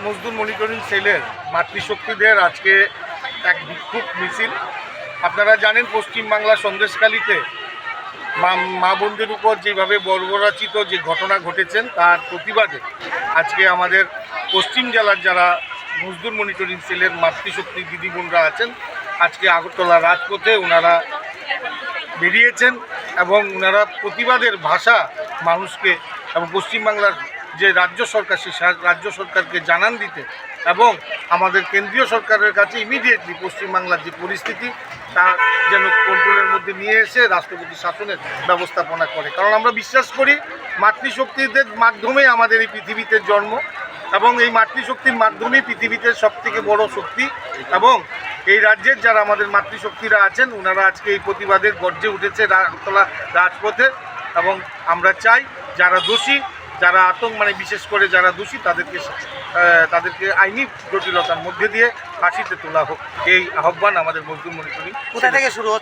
মজদুর monitoring সেলের মাতৃশক্তিদের আজকে এক বিক্ষোভ মিছিল। আপনারা জানেন পশ্চিমবাংলা সন্দেশখালীতে মা বোনদের উপর যেভাবে বর্বরচিত যে ঘটনা ঘটেছেন তার প্রতিবাদে আজকে আমাদের পশ্চিম জেলার যারা মজদুর মনিটরিং সেলের মাতৃশক্তি দিদিবোনরা আছেন আজকে আগরতলা রাজপথে ওনারা বেরিয়েছেন এবং ওনারা প্রতিবাদের ভাষা মানুষকে এবং পশ্চিমবাংলার যে রাজ্য সরকার সেই রাজ্য সরকারকে জানান দিতে এবং আমাদের কেন্দ্রীয় সরকারের কাছে ইমিডিয়েটলি পশ্চিমবাংলার যে পরিস্থিতি তা যেন কন্ট্রোলের মধ্যে নিয়ে এসে রাষ্ট্রপতি শাসনের ব্যবস্থাপনা করে। কারণ আমরা বিশ্বাস করি মাতৃশক্তিদের মাধ্যমে আমাদের এই পৃথিবীতে জন্ম এবং এই মাতৃশক্তির মাধ্যমেই পৃথিবীতে সবথেকে বড় শক্তি এবং এই রাজ্যের যারা আমাদের মাতৃশক্তিরা আছেন ওনারা আজকে এই প্রতিবাদের গর্জে উঠেছে আগরতলা রাজপথে এবং আমরা চাই যারা দোষী যারা বিশেষ করে যারা দোষী তাদেরকে আইনি জটিলতার মধ্যে দিয়ে ফাঁসিতে তোলা হোক এই আহ্বান আমাদের মজদুর মনিটরিং। কোথা থেকে শুরু